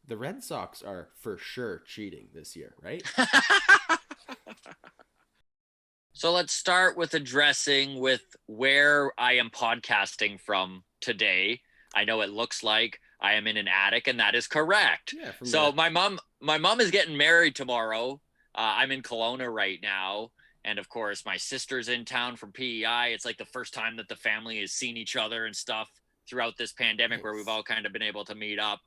The Red Sox are for sure cheating this year, right? So let's start with addressing with where I am podcasting from today. I know it looks like I am in an attic, and that is correct. Yeah, from So your my mom is getting married tomorrow. I'm in Kelowna right now, and of course my sister's in town from PEI. It's like the first time that the family has seen each other and stuff throughout this pandemic, where we've nice. all kind of been able to meet up.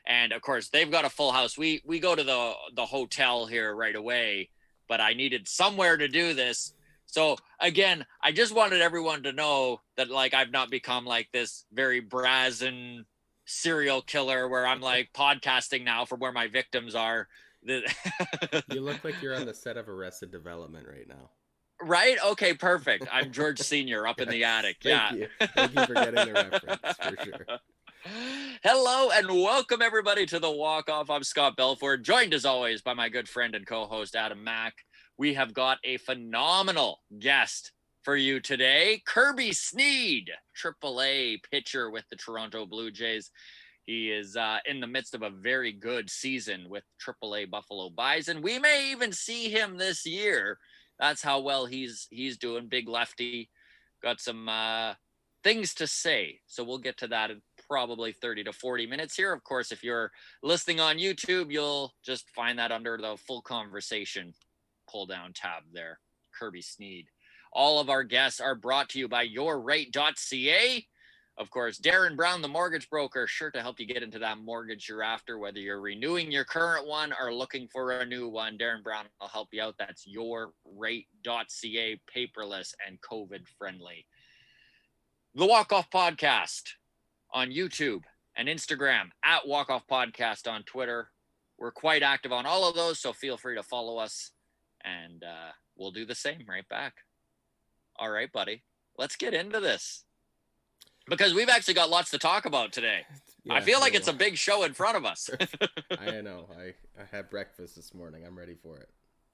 And of course they've got a full house. We go to the hotel here right away, but I needed somewhere to do this. So again, I just wanted everyone to know that like I've not become like this very brazen serial killer where I'm like podcasting now from where my victims are. You look like you're on the set of Arrested Development right now. Right? Okay, perfect. I'm George Senior up in the Yes. attic. Thank Yeah. you. Thank you for getting the reference for sure. Hello and welcome everybody to the Walk Off. I'm Scott Belford, joined as always by my good friend and co-host Adam Mack. We have got a phenomenal guest for you today, Kirby Sneed, AAA pitcher with the Toronto Blue Jays. He is in the midst of a very good season with AAA Buffalo Bison. We may even see him this year. That's how well he's doing. Big lefty. Got some things to say. So we'll get to that in probably 30 to 40 minutes here. Of course, if you're listening on YouTube, you'll just find that under the full conversation pull down tab there. Kirby Sneed. All of our guests are brought to you by YourRate.ca. Of course, Darren Brown, the mortgage broker, sure to help you get into that mortgage you're after, whether you're renewing your current one or looking for a new one. Darren Brown will help you out. That's YourRate.ca, paperless and COVID friendly. The Walk Off Podcast on YouTube and Instagram, at Walk Off Podcast on Twitter. We're quite active on all of those, so feel free to follow us, and we'll do the same right back. All right, buddy. Let's get into this, because we've actually got lots to talk about today. Yeah, I feel like it's a big show in front of us. I know. I had breakfast this morning. I'm ready for it.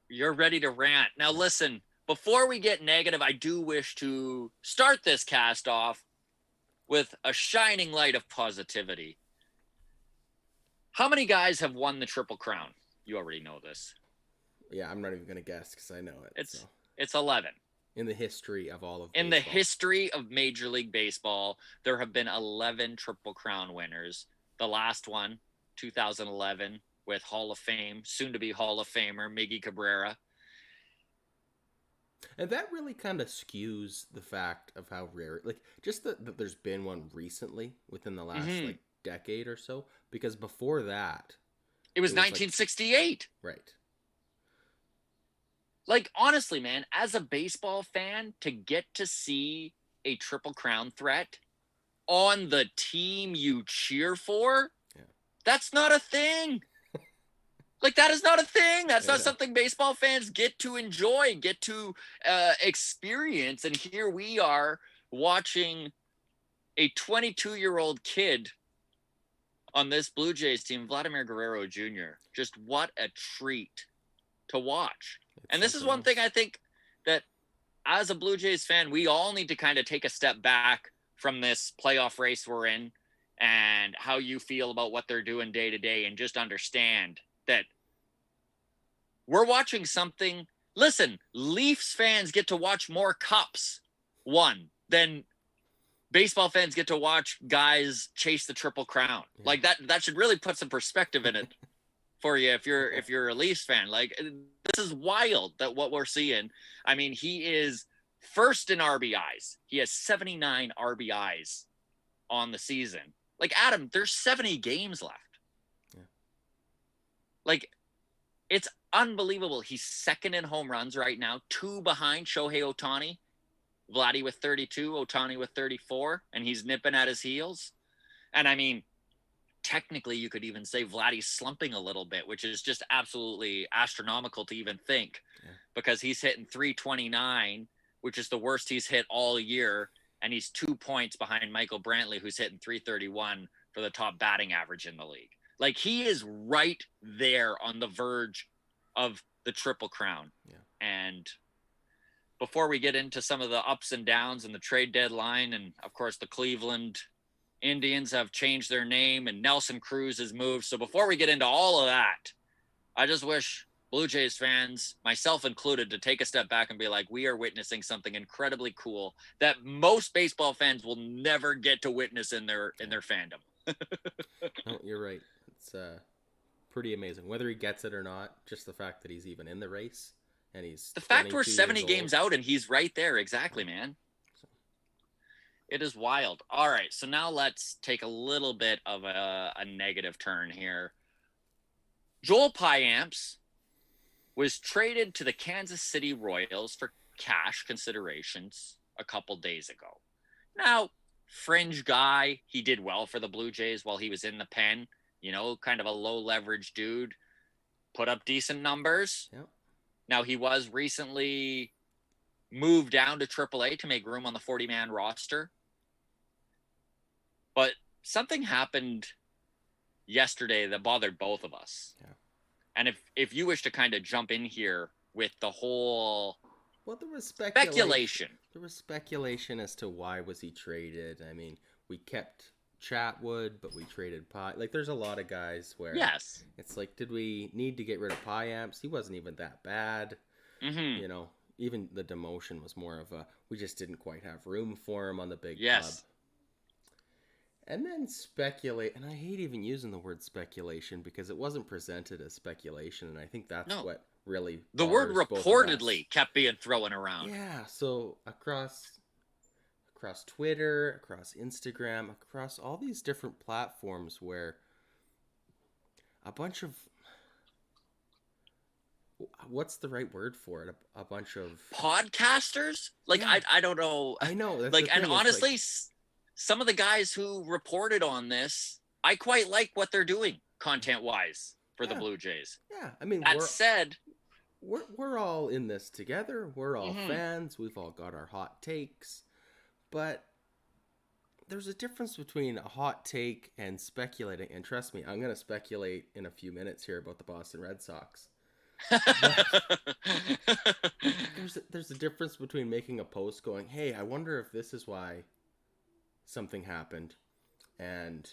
You're ready to rant. Now, listen, before we get negative, I do wish to start this cast off with a shining light of positivity. How many guys have won the Triple Crown? You already know this. Yeah, I'm not even going to guess because I know it. It's 11. In the history of all of In baseball. the history of Major League Baseball, there have been 11 Triple Crown winners. The last one, 2011, with Hall of Fame, soon-to-be Hall of Famer, Miggy Cabrera. And that really kind of skews the fact of how rare, like, just that there's been one recently within the last, like, decade or so. Because before that... It was 1968. Like, right. Like, honestly, man, as a baseball fan, to get to see a Triple Crown threat on the team you cheer for, that's not a thing. Like, that is not a thing. That's not something baseball fans get to enjoy, get to experience. And here we are watching a 22-year-old kid on this Blue Jays team, Vladimir Guerrero Jr. Just what a treat to watch. And this is one thing I think that as a Blue Jays fan, we all need to kind of take a step back from this playoff race we're in and how you feel about what they're doing day to day, and just understand that we're watching something. Listen, Leafs fans get to watch more cups won than baseball fans get to watch guys chase the Triple Crown. Yeah. Like that should really put some perspective in it for you if you're a Leafs fan. Like, this is wild that what we're seeing. I mean, he is first in RBIs. He has 79 RBIs on the season. Like, Adam, there's 70 games left. Yeah. Like, it's unbelievable. He's second in home runs right now, 2 behind Shohei Ohtani. Vladdy with 32, Ohtani with 34, and he's nipping at his heels. And I mean, technically you could even say Vladdy's slumping a little bit, which is just absolutely astronomical to even think, because he's hitting 329, which is the worst he's hit all year. And he's 2 points behind Michael Brantley, who's hitting 331 for the top batting average in the league. Like, he is right there on the verge of the Triple Crown. Yeah. And before we get into some of the ups and downs and the trade deadline and, of course, the Cleveland Indians have changed their name and Nelson Cruz has moved. So before we get into all of that, I just wish Blue Jays fans, myself included, to take a step back and be like, we are witnessing something incredibly cool that most baseball fans will never get to witness in their fandom. No, you're right. It's pretty amazing. Whether he gets it or not, just the fact that he's even in the race and he's the fact we're 70 years games out and he's right there. Exactly, man. It is wild. All right, so now let's take a little bit of a negative turn here. Joel Payamps was traded to the Kansas City Royals for cash considerations a couple days ago. Now, fringe guy, he did well for the Blue Jays while he was in the pen. You know, kind of a low leverage dude, put up decent numbers. Yep. Now, he was recently moved down to AAA to make room on the 40-man roster. But something happened yesterday that bothered both of us. Yeah. And if you wish to kind of jump in here with the whole there was speculation. There was speculation as to why was he traded. I mean, we kept Chatwood, but we traded Like, there's a lot of guys where it's like, did we need to get rid of Payamps? He wasn't even that bad. Mm-hmm. You know, even the demotion was more of a, we just didn't quite have room for him on the big club. And then speculate, and I hate even using the word speculation because it wasn't presented as speculation, and I think that's what really the word reportedly kept being thrown around. Yeah, so across Twitter, across Instagram, across all these different platforms where a bunch of, what's the right word for it? A bunch of podcasters? Like, yeah. I don't know. I know. That's like, and honestly, some of the guys who reported on this, I quite like what they're doing content-wise for the Blue Jays. Yeah, I mean, that said, we're all in this together. We're all fans. We've all got our hot takes. But there's a difference between a hot take and speculating. And trust me, I'm going to speculate in a few minutes here about the Boston Red Sox. There's a difference between making a post going, hey, I wonder if this is why something happened, and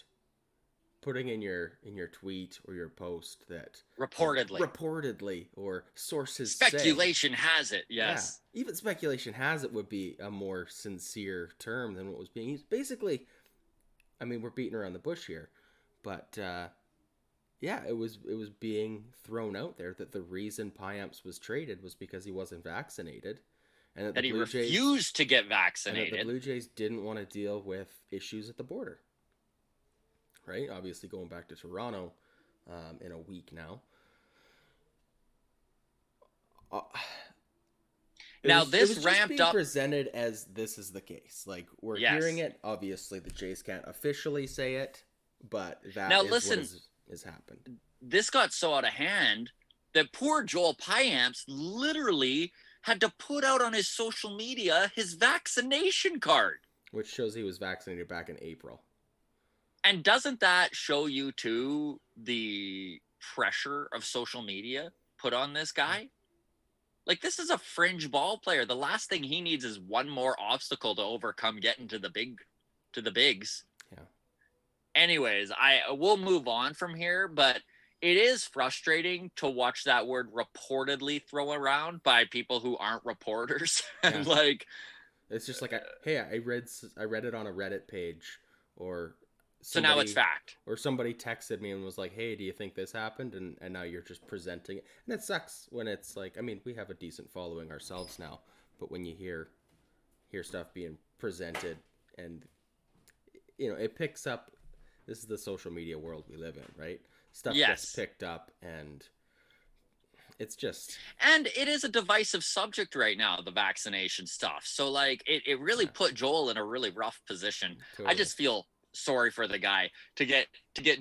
putting in your tweet or your post that reportedly or sources speculation has it. Yes. Yeah, even speculation has it would be a more sincere term than what was being used. Basically, I mean, we're beating around the bush here, but it was being thrown out there that the reason Payamps was traded was because he wasn't vaccinated. And that he refused to get vaccinated. And that the Blue Jays didn't want to deal with issues at the border. Right? Obviously going back to Toronto in a week now. Now this ramped being up. Presented as this is the case. Like, we're hearing it. Obviously the Jays can't officially say it, but that is what has happened. This got so out of hand that poor Joel Payamps literally had to put out on his social media his vaccination card. Which shows he was vaccinated back in April. And doesn't that show you, too, the pressure of social media put on this guy? Like, this is a fringe ball player. The last thing he needs is one more obstacle to overcome getting to the bigs. Yeah. Anyways, we'll move on from here, but it is frustrating to watch that word reportedly thrown around by people who aren't reporters. And like, it's just like, I read it on a Reddit page, or so now it's fact. Or somebody texted me and was like, hey, do you think this happened? And now you're just presenting it. And it sucks when it's like, I mean, we have a decent following ourselves now, but when you hear stuff being presented and, you know, it picks up, this is the social media world we live in, right? Stuff gets picked up, and it's just... And it is a divisive subject right now, the vaccination stuff. So, like, it really put Joel in a really rough position. Totally. I just feel sorry for the guy to get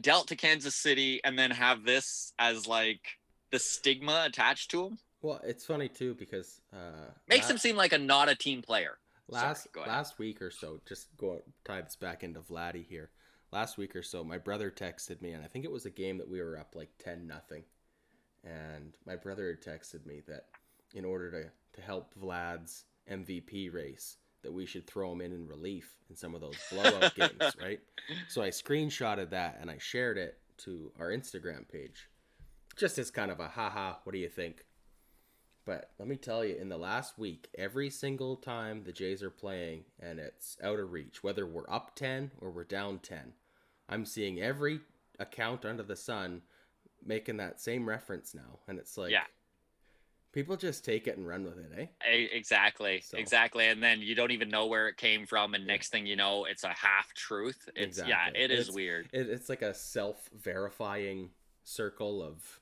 dealt to Kansas City and then have this as, like, the stigma attached to him. Well, it's funny, too, because... makes him seem like not a team player. Last week or so, just tie this back into Vladdy here. Last week or so, my brother texted me, and I think it was a game that we were up like 10-0. And my brother had texted me that in order to help Vlad's MVP race, that we should throw him in relief in some of those blowout games, right? So I screenshotted that and I shared it to our Instagram page, just as kind of a haha, what do you think? But let me tell you, in the last week, every single time the Jays are playing and it's out of reach, whether we're up 10 or we're down 10, I'm seeing every account under the sun making that same reference now. And it's like, Yeah. People just take it and run with it, eh? Exactly. Exactly. And then you don't even know where it came from. And next thing you know, it's a half truth. Exactly. Yeah, it is weird. It's like a self-verifying circle of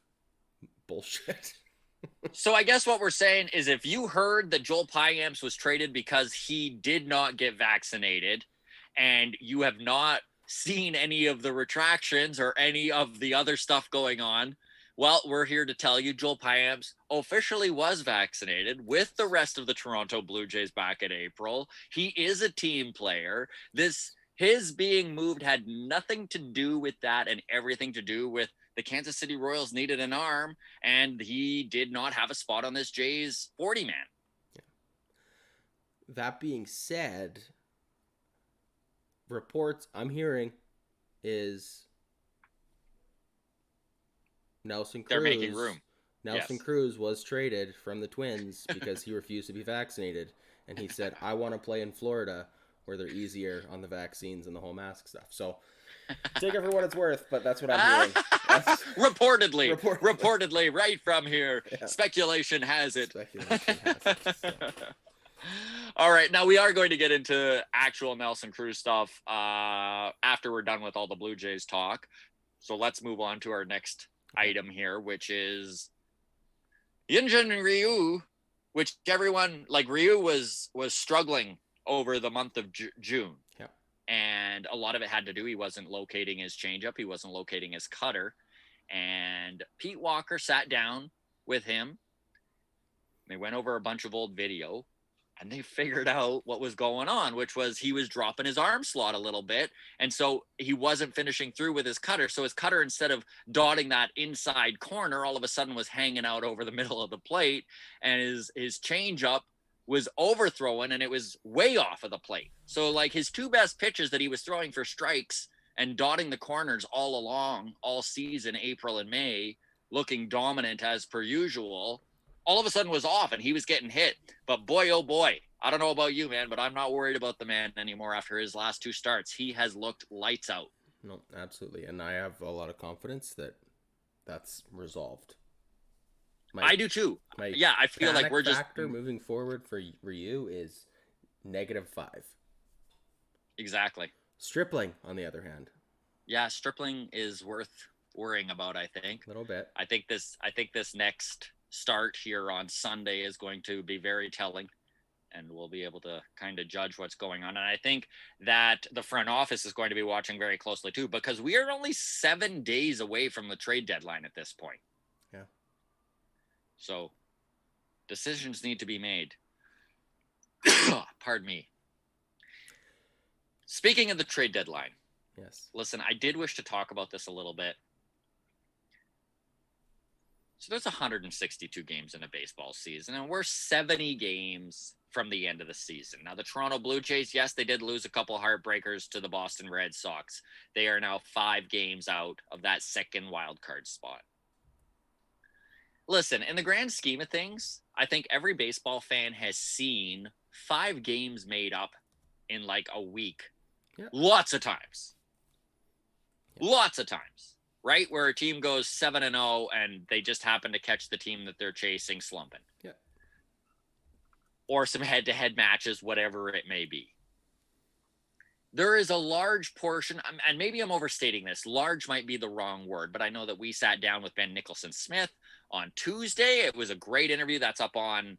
bullshit. So I guess what we're saying is if you heard that Joel Payamps was traded because he did not get vaccinated and you have not seen any of the retractions or any of the other stuff going on, well, we're here to tell you Joel Payamps officially was vaccinated with the rest of the Toronto Blue Jays back in April. He is a team player. His being moved had nothing to do with that and everything to do with the Kansas City Royals needed an arm, and he did not have a spot on this Jays 40-man. Yeah. That being said, reports I'm hearing is Nelson Cruz. They're making room. Nelson Cruz was traded from the Twins because he refused to be vaccinated, and he said, I want to play in Florida where they're easier on the vaccines and the whole mask stuff. So take it for what it's worth, but that's what I'm hearing. Reportedly, right from here. Yeah. Speculation has it. So. All right, now we are going to get into actual Nelson Cruz stuff after we're done with all the Blue Jays talk. So let's move on to our next item here, which is Hyunjin Ryu, which everyone, like Ryu was struggling over the month of June. Yeah. And a lot of it had to do, he wasn't locating his changeup. He wasn't locating his cutter. And Pete Walker sat down with him. They went over a bunch of old video and they figured out what was going on, which was he was dropping his arm slot a little bit. And so he wasn't finishing through with his cutter. So his cutter, instead of dotting that inside corner, all of a sudden was hanging out over the middle of the plate. And his changeup was overthrowing and it was way off of the plate. So like his two best pitches that he was throwing for strikes and dotting the corners all along, all season, April and May, looking dominant as per usual, all of a sudden was off and he was getting hit. But boy, oh boy, I don't know about you, man, but I'm not worried about the man anymore after his last two starts. He has looked lights out. No, absolutely. And I have a lot of confidence that that's resolved. I do too. Yeah, I feel like we're just... factor moving forward for Ryu is -5. Exactly. Stripling, on the other hand. Yeah, Stripling is worth worrying about, I think. A little bit. I think this next start here on Sunday is going to be very telling, and we'll be able to kind of judge what's going on. And I think that the front office is going to be watching very closely too, because we are only 7 days away from the trade deadline at this point. Yeah. So decisions need to be made. Pardon me. Speaking of the trade deadline. Yes. Listen, I did wish to talk about this a little bit. So there's 162 games in a baseball season, and we're 70 games from the end of the season. Now, the Toronto Blue Jays, yes, they did lose a couple heartbreakers to the Boston Red Sox. They are now 5 games out of that second wild card spot. Listen, in the grand scheme of things, I think every baseball fan has seen 5 games made up in like a week. Yeah. Lots of times. Yeah. Lots of times. Right? Where a team goes 7-0 and they just happen to catch the team that they're chasing slumping. Yeah. Or some head-to-head matches, whatever it may be. There is a large portion, and maybe I'm overstating this, large might be the wrong word, but I know that we sat down with Ben Nicholson-Smith on Tuesday. It was a great interview that's up on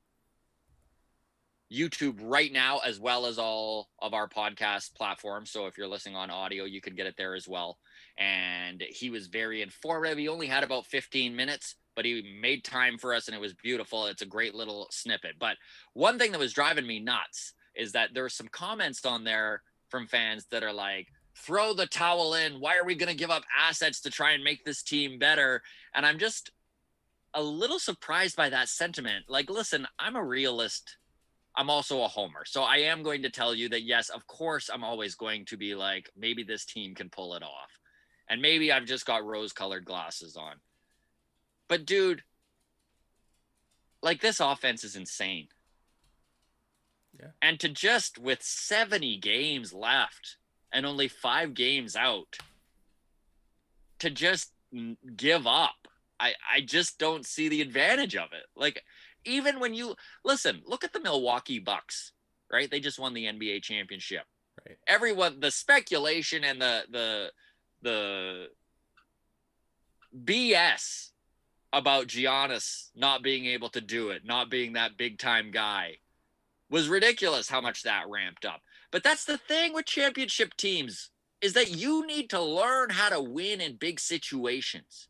YouTube right now, as well as all of our podcast platforms. So if you're listening on audio, you could get it there as well. And he was very informative. He only had about 15 minutes, but he made time for us and it was beautiful. It's a great little snippet. But one thing that was driving me nuts is that there are some comments on there from fans that are like, throw the towel in. Why are we going to give up assets to try and make this team better? And I'm just a little surprised by that sentiment. Like, listen, I'm a realist I'm also a homer. So I am going to tell you that, yes, of course, I'm always going to be like, maybe this team can pull it off. And maybe I've just got rose-colored glasses on. But, dude, like, this offense is insane. Yeah. And to just, with 70 games left and only 5 games out, to just give up, I just don't see the advantage of it. Like, even when you listen, look at the Milwaukee Bucks, right? They just won the NBA championship. Right. Everyone, the speculation and the BS about Giannis not being able to do it, not being that big time guy, was ridiculous how much that ramped up. But that's the thing with championship teams, is that you need to learn how to win in big situations.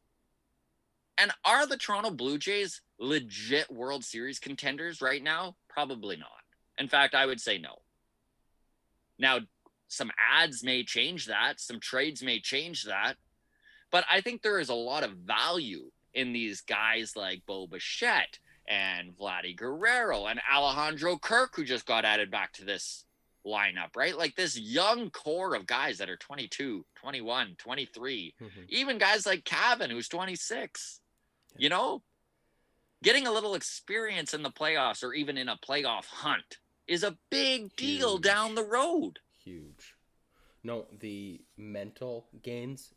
And are the Toronto Blue Jays legit World Series contenders right now? Probably not. In fact, I would say no. Now, some ads may change that. Some trades may change that. But I think there is a lot of value in these guys like Bo Bichette and Vladdy Guerrero and Alejandro Kirk, who just got added back to this lineup, right? Like this young core of guys that are 22, 21, 23, even guys like Cavan, who's 26, you know, getting a little experience in the playoffs or even in a playoff hunt is a big deal down the road. Huge. No, the mental gains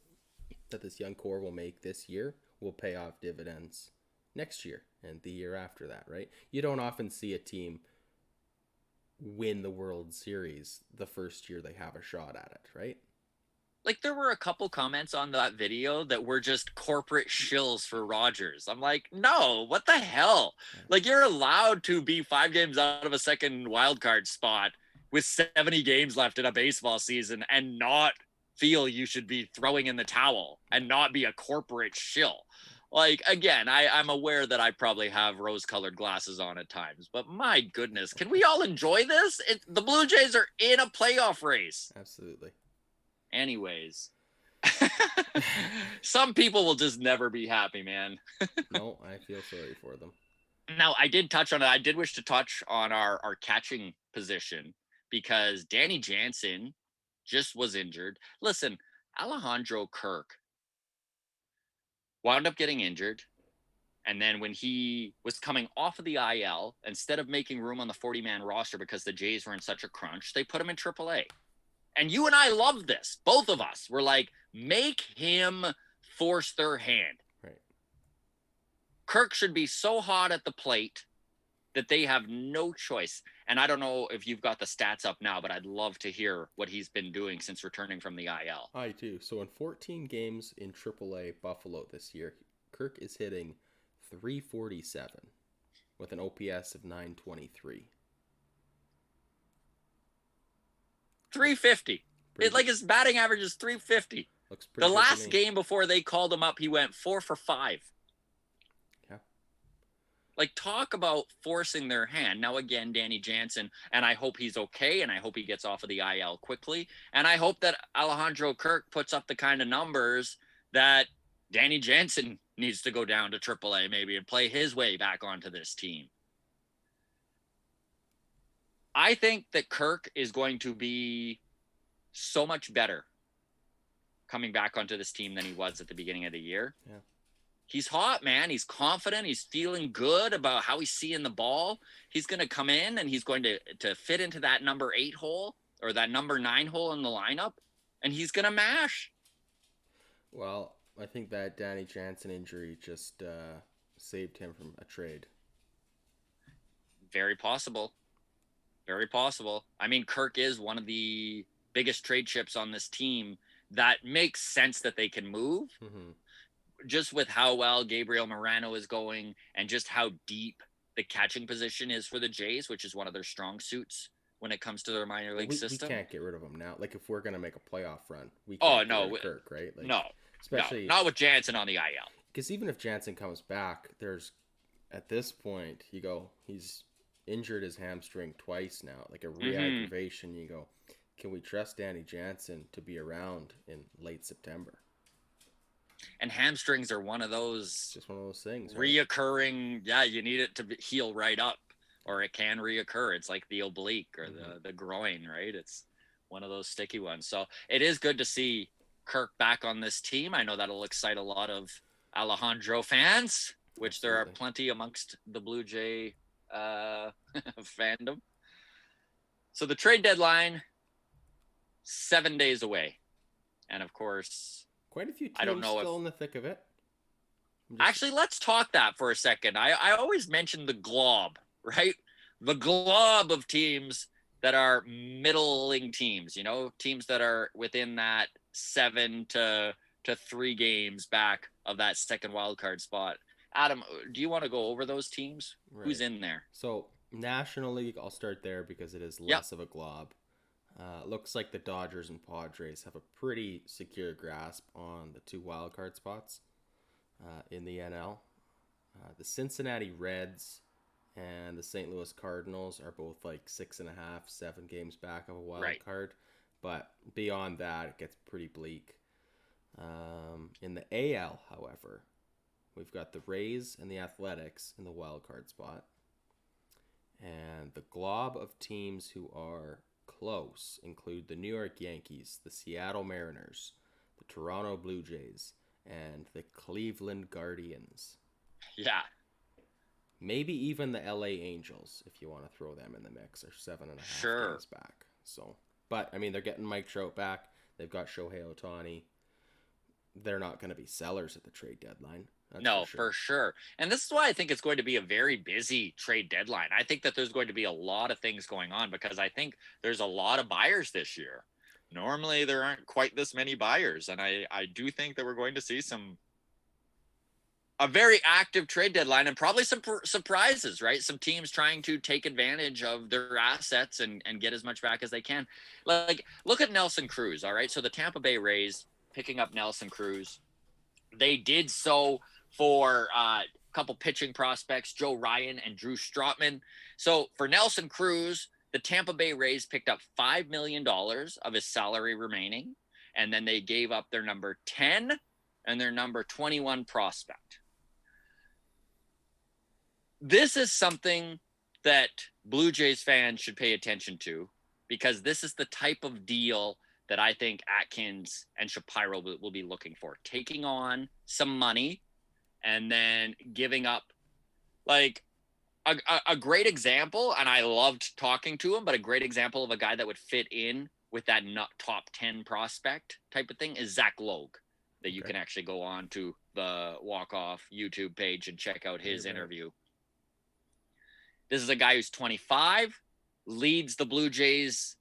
that this young core will make this year will pay off dividends next year and the year after that, right? You don't often see a team win the World Series the first year they have a shot at it, right? Like, there were a couple comments on that video that were just corporate shills for Rogers. I'm like, no, what the hell? Like, you're allowed to be 5 games out of a second wildcard spot with 70 games left in a baseball season and not feel you should be throwing in the towel and not be a corporate shill. Like, again, I'm aware that I probably have rose-colored glasses on at times, but my goodness, can we all enjoy this? The Blue Jays are in a playoff race. Absolutely. Anyways, some people will just never be happy, man. No, I feel sorry for them. Now, I did touch on it. I did wish to touch on our catching position because Danny Jansen just was injured. Listen, Alejandro Kirk wound up getting injured. And then when he was coming off of the IL, instead of making room on the 40-man roster because the Jays were in such a crunch, they put him in AAA. And you and I love this. Both of us were like, make him force their hand. Right. Kirk should be so hot at the plate that they have no choice. And I don't know if you've got the stats up now, but I'd love to hear what he's been doing since returning from the IL. I do. So in 14 games in AAA Buffalo this year, Kirk is hitting .347 with an OPS of .923. 350. Like his batting average is 350. Looks pretty the good last to me. game before they called him up, he went 4 for 5. Yeah. Like, talk about forcing their hand. Now, again, Danny Jansen, and I hope he's okay, and I hope he gets off of the IL quickly, and I hope that Alejandro Kirk puts up the kind of numbers that Danny Jansen needs to go down to AAA maybe and play his way back onto this team. I think that Kirk is going to be so much better coming back onto this team than he was at the beginning of the year. Yeah. He's hot, man. He's confident. He's feeling good about how he's seeing the ball. He's going to come in and he's going to fit into that number 8 hole or that number 9 hole in the lineup, and he's going to mash. Well, I think that Danny Jansen injury just saved him from a trade. Very possible. Very possible. I mean, Kirk is one of the biggest trade chips on this team that makes sense that they can move. Mm-hmm. Just with how well Gabriel Moreno is going and just how deep the catching position is for the Jays, which is one of their strong suits when it comes to their minor league system. We can't get rid of him now. Like, if we're going to make a playoff run, we can't get rid of Kirk, right? Like, no. Especially not with Jansen on the IL. Because even if Jansen comes back, there's, at this point, you go, he's injured his hamstring twice now, like a re-aggravation. Mm-hmm. You go, can we trust Danny Jansen to be around in late September? And hamstrings are one of those, just one of those things, reoccurring. Right? Yeah, you need it to heal right up or it can reoccur. It's like the oblique or Mm-hmm. the groin, right? It's one of those sticky ones. So it is good to see Kirk back on this team. I know that'll excite a lot of Alejandro fans, which there are Absolutely. plenty amongst the Blue Jay fandom. So the trade deadline, 7 days away. And of course, Quite a few I don't teams know if still in the thick of it. actually, let's talk that for a second. I always mention the glob, right? The glob of teams that are middling teams, teams that are within that 7 to 3 games back of that second wild card spot. Adam, do you want to go over those teams? Who's Right. in there? So National League, I'll start there because it is Yep. less of a glob. Looks like the Dodgers and Padres have a pretty secure grasp on the 2 wildcard spots in the NL. The Cincinnati Reds and the St. Louis Cardinals are both like 6.5, 7 games back of a wild Right. card. But beyond that, it gets pretty bleak. In the AL, however, we've got the Rays and the Athletics in the wild card spot. And the glob of teams who are close include the New York Yankees, the Seattle Mariners, the Toronto Blue Jays, and the Cleveland Guardians. Yeah. Maybe even the LA Angels, if you want to throw them in the mix, are 7.5 Sure. games back. So, but I mean, they're getting Mike Trout back. They've got Shohei Ohtani. They're not going to be sellers at the trade deadline. That's No, for for sure. And this is why I think it's going to be a very busy trade deadline. I think that there's going to be a lot of things going on because I think there's a lot of buyers this year. Normally, there aren't quite this many buyers. And I do think that we're going to see a very active trade deadline and probably some surprises, right? Some teams trying to take advantage of their assets and get as much back as they can. Like, look at Nelson Cruz, all right? So the Tampa Bay Rays picking up Nelson Cruz. They did so for a couple pitching prospects, Joe Ryan and Drew Strotman. So for Nelson Cruz, the Tampa Bay Rays picked up $5 million of his salary remaining, and then they gave up their number 10 and their number 21 prospect. This is something that Blue Jays fans should pay attention to because this is the type of deal that I think Atkins and Shapiro will be looking for. Taking on some money and then giving up, like, a great example, and I loved talking to him, but a great example of a guy that would fit in with that top 10 prospect type of thing is Zach Logue, that you can actually go on to the Walk-Off YouTube page and check out his interview. This is a guy who's 25, leads the Blue Jays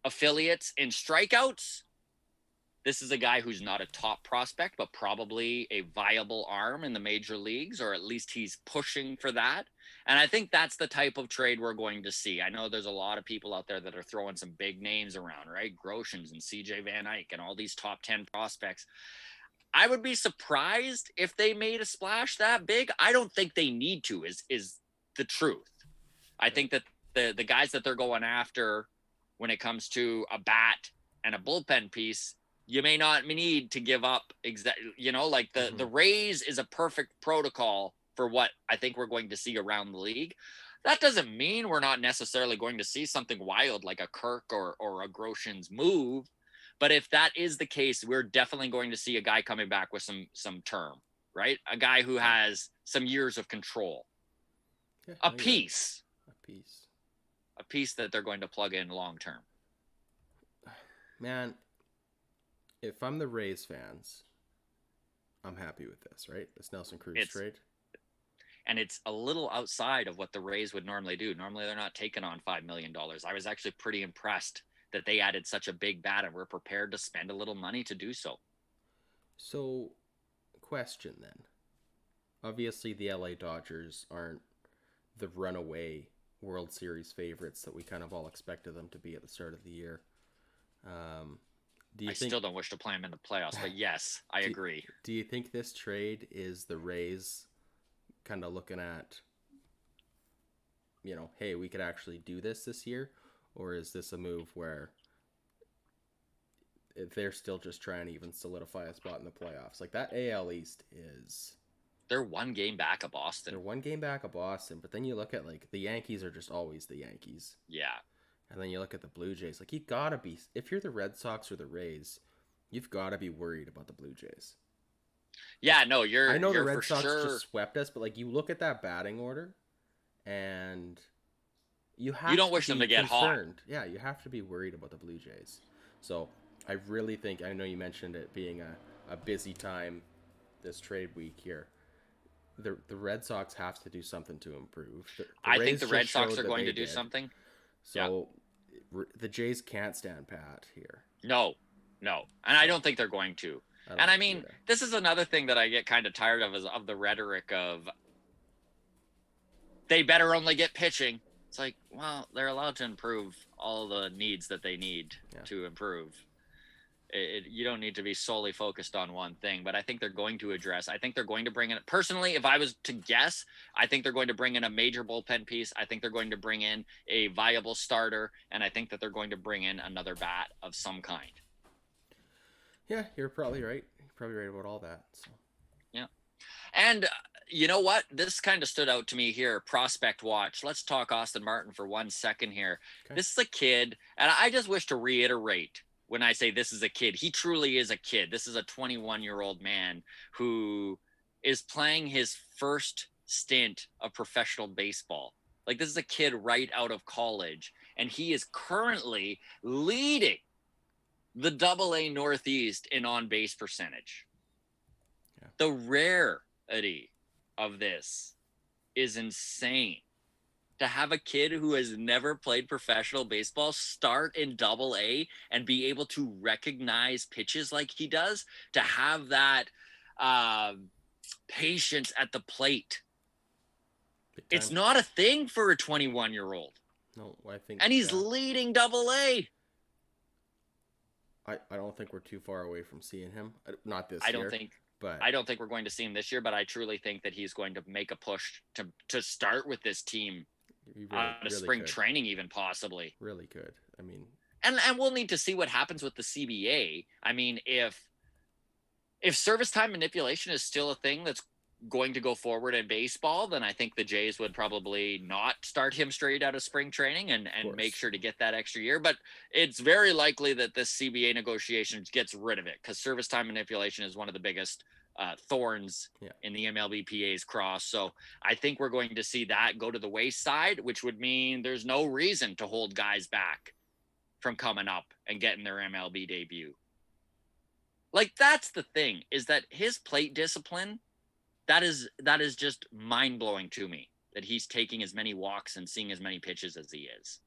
affiliates in strikeouts. This is a guy who's not a top prospect, but probably a viable arm in the major leagues, or at least he's pushing for that. And I think that's the type of trade we're going to see. I know there's a lot of people out there that are throwing some big names around, right? Groshans and CJ Van Eyck and all these top 10 prospects. I would be surprised if they made a splash that big. I don't think they need to, is the truth. I think that the guys that they're going after when it comes to a bat and a bullpen piece, you may not need to give up like the Rays is a perfect protocol for what I think we're going to see around the league. That doesn't mean we're not necessarily going to see something wild like a Kirk or a Groshans move. But if that is the case, we're definitely going to see a guy coming back with some term, right? A guy who has some years of control. Yeah, a piece that they're going to plug in long term. Man, if I'm the Rays fans, I'm happy with this, right? This Nelson Cruz trade. And it's a little outside of what the Rays would normally do. Normally, they're not taking on $5 million. I was actually pretty impressed that they added such a big bat and were prepared to spend a little money to do so. So, question then. Obviously, the LA Dodgers aren't the runaway World Series favorites that we kind of all expected them to be at the start of the year. Still don't wish to play them in the playoffs, but yes, I agree. Do you think this trade is the Rays kind of looking at, hey, we could actually do this year? Or is this a move where they're still just trying to even solidify a spot in the playoffs? Like, that AL East is They're one game back of Boston. They're one game back of Boston, but then you look at like the Yankees are just always the Yankees. Yeah. And then you look at the Blue Jays. Like you gotta be, if you're the Red Sox or the Rays, you've got to be worried about the Blue Jays. Yeah, no, I know the you're Red for Sox sure. just swept us, but like you look at that batting order, and you don't have to wish them be to get hot. concerned. Yeah, you have to be worried about the Blue Jays. So I really think, I know you mentioned it being a busy time this trade week here. The Red Sox have to do something to improve. I think the Red Sox are going to do something. So the Jays can't stand pat here. No. And I don't think they're going to. And I mean, this is another thing that I get kind of tired of, is of the rhetoric of they better only get pitching. It's like, well, they're allowed to improve all the needs that they need to improve. You don't need to be solely focused on one thing, but I think they're going to address. I think they're going to bring in, personally, if I was to guess, I think they're going to bring in a major bullpen piece. I think they're going to bring in a viable starter, and I think that they're going to bring in another bat of some kind. Yeah, you're probably right. You're probably right about all that. So. Yeah. And you know what? This kind of stood out to me here. Prospect watch. Let's talk Austin Martin for 1 second here. Okay. This is a kid, and I just wish to reiterate when I say this is a kid. He truly is a kid. This is a 21-year-old man who is playing his first stint of professional baseball. Like, this is a kid right out of college, and he is currently leading the AA Northeast in on-base percentage. Yeah. The rarity of this is insane. To have a kid who has never played professional baseball start in AA and be able to recognize pitches like he does, to have that patience at the plate. It's not a thing for a 21-year-old. No, I think. And he's leading AA. I don't think we're too far away from seeing him. Not this year. I don't think we're going to see him this year, but I truly think that he's going to make a push to start with this team on a spring training, even possibly. Really good. I mean, and we'll need to see what happens with the CBA. I mean, if service time manipulation is still a thing that's going to go forward in baseball, then I think the Jays would probably not start him straight out of spring training and make sure to get that extra year. But it's very likely that this CBA negotiation gets rid of it, because service time manipulation is one of the biggest thorns in the MLBPA's cross. So I think we're going to see that go to the wayside, which would mean there's no reason to hold guys back from coming up and getting their MLB debut. Like, that's the thing, is that his plate discipline, that is just mind-blowing to me, that he's taking as many walks and seeing as many pitches as he is.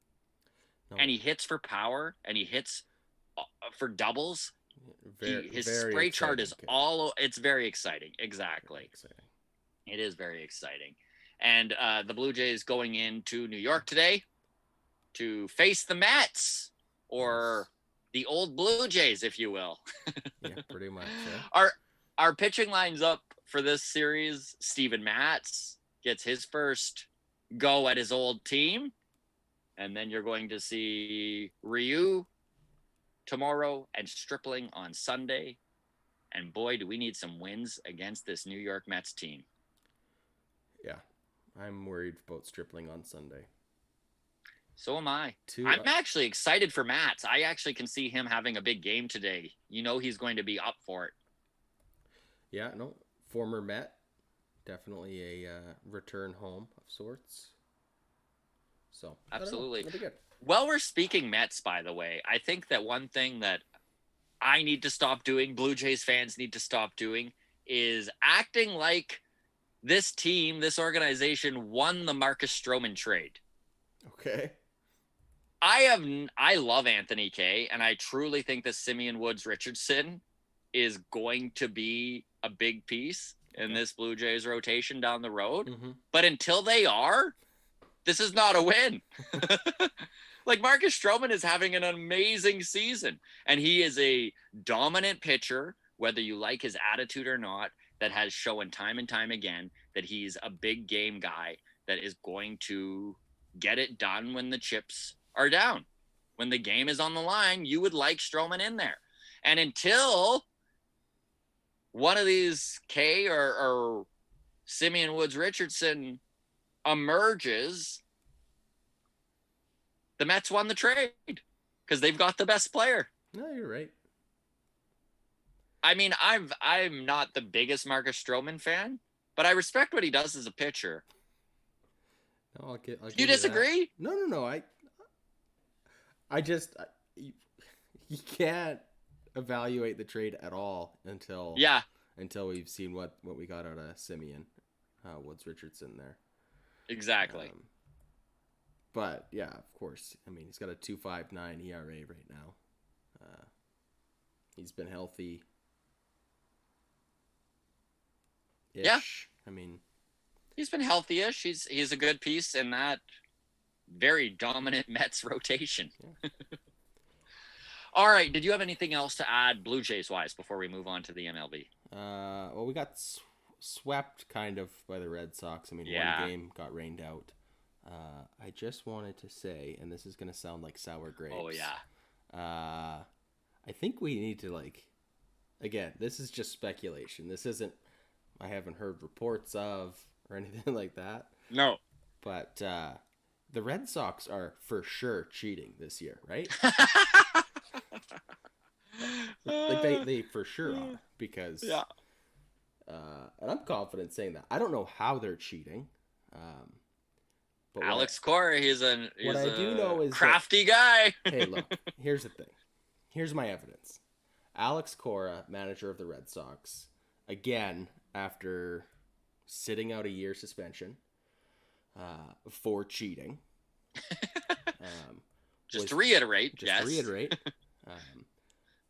No. And he hits for power, and he hits for doubles. His spray chart is it's very exciting. Exactly. Very exciting. It is very exciting. And the Blue Jays going into New York today to face the Mets, or the old Blue Jays, if you will. Yeah, pretty much. Yeah. Our pitching lines up for this series: Steven Matz gets his first go at his old team, and then you're going to see Ryu tomorrow and Stripling on Sunday. And boy, do we need some wins against this New York Mets team. Yeah, I'm worried about Stripling on Sunday. So am I. I'm actually excited for Matz. I actually can see him having a big game today. You know, he's going to be up for it. Yeah, no, former Met, definitely a return home of sorts. So absolutely, that'll be good. Well, we're speaking Mets, by the way. I think that one thing that I need to stop doing, Blue Jays fans need to stop doing, is acting like this team, this organization, won the Marcus Stroman trade. Okay. I love Anthony Kay, and I truly think that Simeon Woods Richardson is going to be a big piece in this Blue Jays rotation down the road. Mm-hmm. But until they are, this is not a win. Like, Marcus Stroman is having an amazing season, and he is a dominant pitcher, whether you like his attitude or not, that has shown time and time again that he's a big game guy that is going to get it done when the chips are down. When the game is on the line, you would like Stroman in there. And until one of these K or Simeon Woods Richardson emerges, the Mets won the trade because they've got the best player. No, you're right. I mean, I'm not the biggest Marcus Stroman fan, but I respect what he does as a pitcher. No, I'll give you disagree? That. No. I just you can't evaluate the trade at all until we've seen what we got out of Simeon Woods Richardson there. Exactly. But yeah, of course. I mean, he's got a 2.59 ERA right now. He's been healthy. Yeah. I mean, he's been healthy-ish. He's a good piece in that very dominant Mets rotation. Yeah. All right. Did you have anything else to add Blue Jays wise before we move on to the MLB? Well, we got swept kind of by the Red Sox. I mean, one game got rained out. I just wanted to say, and this is going to sound like sour grapes. Oh, yeah. I think we need to, again, this is just speculation. This isn't, I haven't heard reports of or anything like that. No. But the Red Sox are for sure cheating this year, right? They for sure are, because and I'm confident saying that. I don't know how they're cheating. But Alex Cora, he's a do know is crafty guy. Hey, look, here's the thing. Here's my evidence. Alex Cora, manager of the Red Sox, again, after sitting out a year suspension for cheating. Just to reiterate.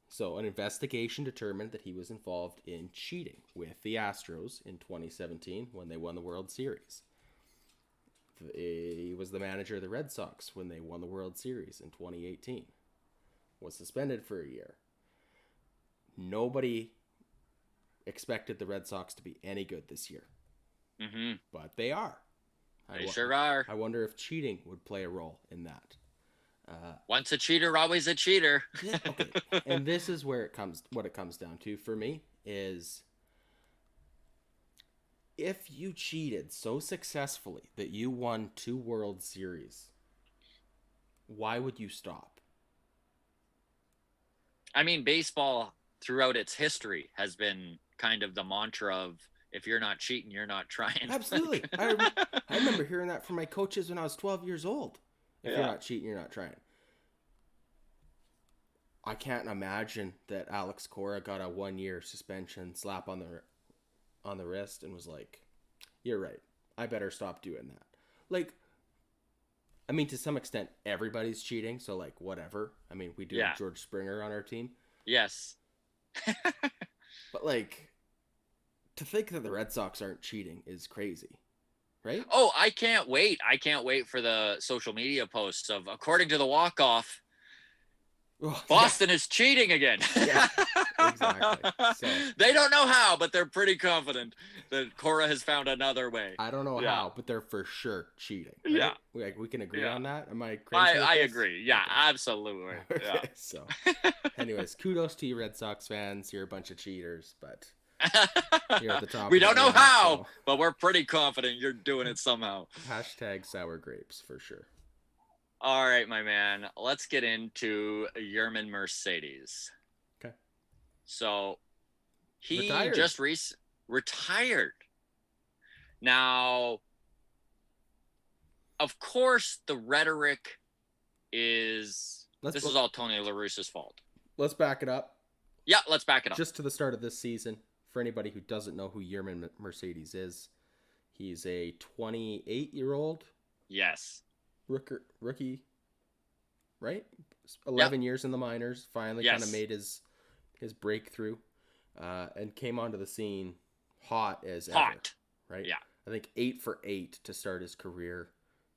So an investigation determined that he was involved in cheating with the Astros in 2017 when they won the World Series. He was the manager of the Red Sox when they won the World Series in 2018. Was suspended for a year. Nobody expected the Red Sox to be any good this year. Mm-hmm. But they are. They sure are. I wonder if cheating would play a role in that. Once a cheater, always a cheater. Okay. And this is where what it comes down to for me is, if you cheated so successfully that you won 2 World Series, why would you stop? I mean, baseball throughout its history has been kind of the mantra of, if you're not cheating, you're not trying. Absolutely. I remember hearing that from my coaches when I was 12 years old. If you're not cheating, you're not trying. I can't imagine that Alex Cora got a 1-year suspension, slap on the wrist, and was like, "You're right. I better stop doing that." I mean, to some extent, everybody's cheating, so whatever. I mean, we do have George Springer on our team. Yes. But to think that the Red Sox aren't cheating is crazy. Right? Oh, I can't wait. I can't wait for the social media posts of, according to the walk-off, Boston is cheating again. Yeah, exactly. So, they don't know how, but they're pretty confident that Cora has found another way. I don't know how, but they're for sure cheating. Right? Yeah. We can agree on that? Am I crazy? I agree. Yeah, okay. Absolutely. Okay, yeah. So, anyways, kudos to you Red Sox fans. You're a bunch of cheaters, but... You're at the top. We don't know how, but we're pretty confident you're doing it somehow. Hashtag sour grapes for sure. All right, my man. Let's get into Yerman Mercedes. Okay. So he retired. Just retired. Now, of course, the rhetoric is this is all Tony La Russa's fault. Let's back it up. Yeah, let's back it up. Just to the start of this season. For anybody who doesn't know who Yerman Mercedes is, he's a 28-year-old. Yes. Rookie, right? 11 years in the minors. Finally kind of made his breakthrough and came onto the scene hot as ever. Right? Yeah. I think 8 for 8 to start his career.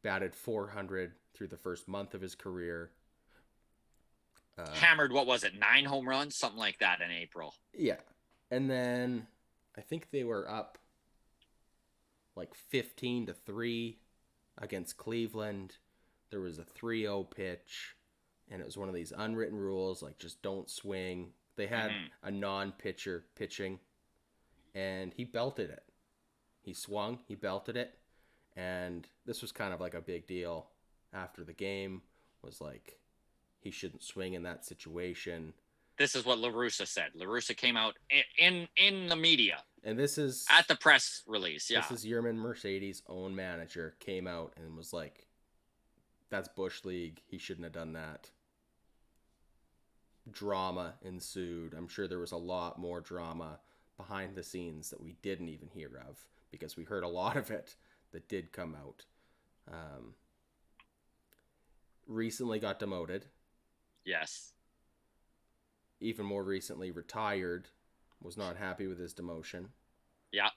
Batted .400 through the first month of his career. Hammered, 9 home runs? Something like that in April. Yeah. And then I think they were up 15-3 against Cleveland. There was a 3-0 pitch, and it was one of these unwritten rules, just don't swing. They had a non-pitcher pitching, and he belted it. He swung, he belted it, and this was kind of like a big deal after the game, was like, he shouldn't swing in that situation. This is what La Russa said. La Russa came out in the media. And this is... at the press release, yeah. This is Yerman Mercedes' own manager, came out and was like, that's Bush League. He shouldn't have done that. Drama ensued. I'm sure there was a lot more drama behind the scenes that we didn't even hear of, because we heard a lot of it that did come out. Recently got demoted. Yes. Even more recently retired. Was not happy with his demotion. Yeah.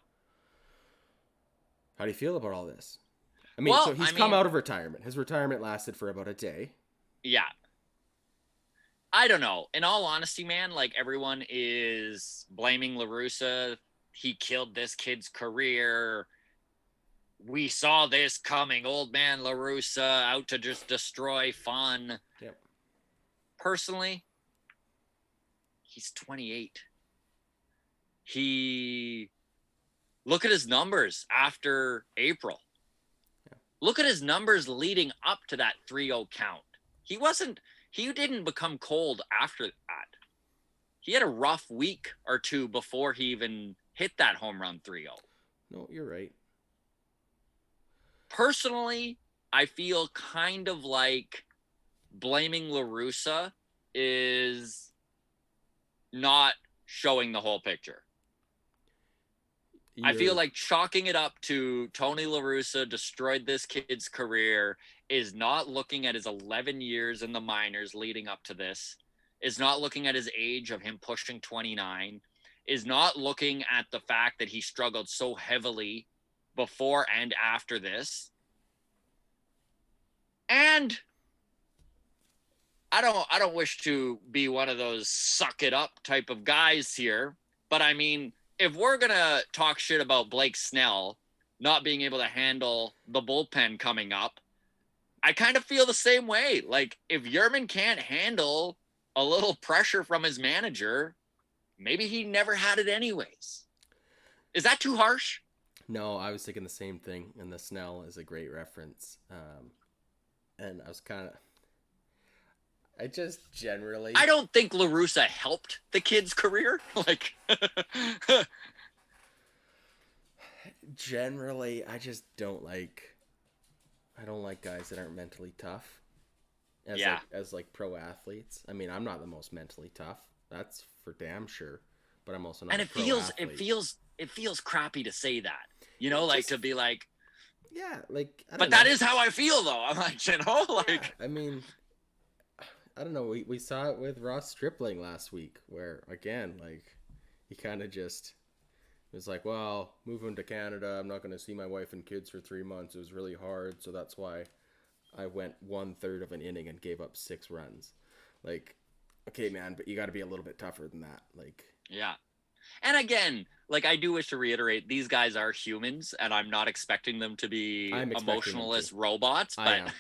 How do you feel about all this? I mean, well, so he's come out of retirement. His retirement lasted for about a day. Yeah. I don't know. In all honesty, man, like, everyone is blaming La Russa. He killed this kid's career. We saw this coming. Old man La Russa out to just destroy fun. Yep. Personally, he's 28. Look at his numbers after April. Yeah. Look at his numbers leading up to that 3-0 count. He didn't become cold after that. He had a rough week or two before he even hit that home run 3-0. No, you're right. Personally, I feel kind of like blaming La Russa is not showing the whole picture. I feel like chalking it up to Tony La Russa destroyed this kid's career is not looking at his 11 years in the minors leading up to this, is not looking at his age of him pushing 29, is not looking at the fact that he struggled so heavily before and after this. And I don't wish to be one of those suck it up type of guys here, but I mean, if we're going to talk shit about Blake Snell not being able to handle the bullpen coming up, I kind of feel the same way. Like, if Yerman can't handle a little pressure from his manager, maybe he never had it anyways. Is that too harsh? No, I was thinking the same thing, and the Snell is a great reference. And I was kind of... I don't think La Russa helped the kid's career. Like, generally, I just don't like... I don't like guys that aren't mentally tough. As pro athletes. I mean, I'm not the most mentally tough. That's for damn sure. But I'm also not. And it feels crappy to say that. You know, to be like. Yeah, like. But that is how I feel, though. I'm like, like. Yeah, I mean, I don't know. We saw it with Ross Stripling last week, where again, like, he kind of just was like, well, moving to Canada, I'm not going to see my wife and kids for 3 months. It was really hard, so that's why I went 1/3 of an inning and gave up 6 runs. Like, okay, man, but you got to be a little bit tougher than that. Like, yeah. And again, like, I do wish to reiterate, these guys are humans, and I'm not expecting them to be emotionless robots. But,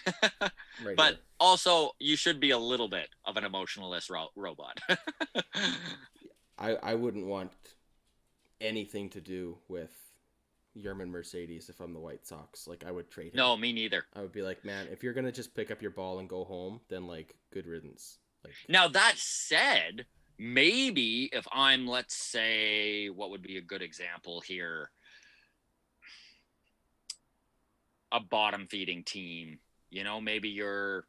right but also, you should be a little bit of an emotionless robot. I wouldn't want anything to do with Yerman Mercedes if I'm the White Sox. Like, I would trade him. No, me neither. I would be like, man, if you're going to just pick up your ball and go home, then, like, good riddance. Like, now, that said, maybe if I'm, let's say, what would be a good example here? A bottom-feeding team. You know, maybe you're...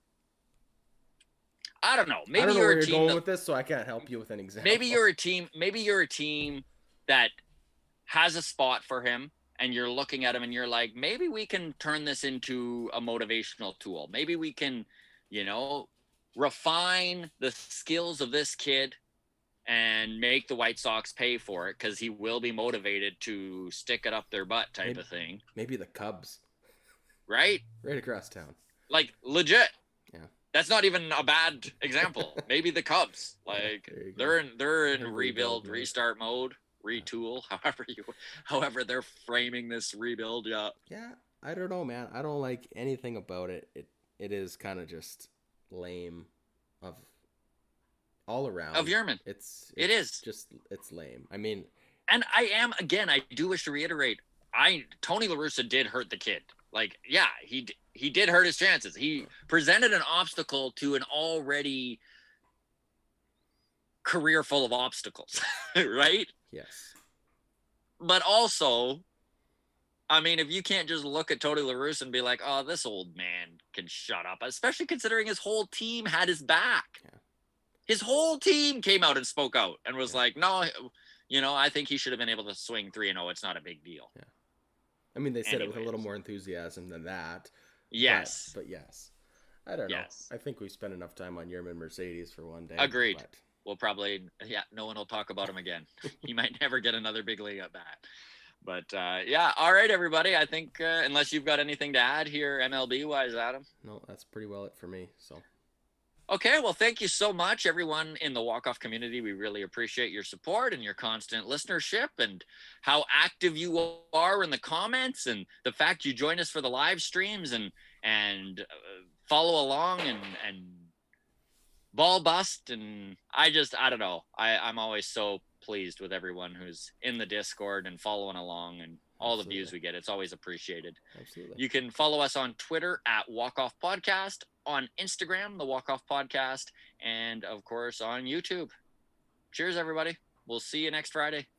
I don't know. Maybe I don't know you're where a you're team going with this, so I can't help you with an example. Maybe you're a team that has a spot for him, and you're looking at him and you're like, maybe we can turn this into a motivational tool. Maybe we can, refine the skills of this kid and make the White Sox pay for it, because he will be motivated to stick it up their butt type of thing. Maybe the Cubs. Right? Right across town. Like, legit. Yeah. That's not even a bad example. Maybe the Cubs. Like, they're in rebuild, restart mode, retool, however they're framing this rebuild. Yeah. Yeah, I don't know, man. I don't like anything about it. It is kind of just lame of all around. Of Yerman. It's just it's lame. I mean, and I do wish to reiterate, Tony La Russa did hurt the kid. Like, yeah, he did hurt his chances. He presented an obstacle to an already career full of obstacles, right? Yes. But also, I mean, if you can't just look at Tony La Russa and be like, oh, this old man can shut up, especially considering his whole team had his back. Yeah. His whole team came out and spoke out and was like, no, I think he should have been able to swing 3-0. It's not a big deal. Yeah. I mean, they said it with a little more enthusiasm than that. Yes. But yes. I don't know. I think we spent enough time on Yerman Mercedes for one day. Agreed. But... We'll probably, no one will talk about him again. He might never get another big league at bat. But, all right, everybody. I think, unless you've got anything to add here MLB-wise, Adam? No, that's pretty well it for me, so. Okay, well, thank you so much, everyone in the walk-off community. We really appreciate your support and your constant listenership and how active you are in the comments and the fact you join us for the live streams and follow along and ball bust. And I don't know. I'm always so pleased with everyone who's in the Discord and following along and all the views we get. It's always appreciated. Absolutely. You can follow us on Twitter at Walk-Off Podcast, on Instagram, the Walk-Off Podcast, and of course on YouTube. Cheers, everybody. We'll see you next Friday.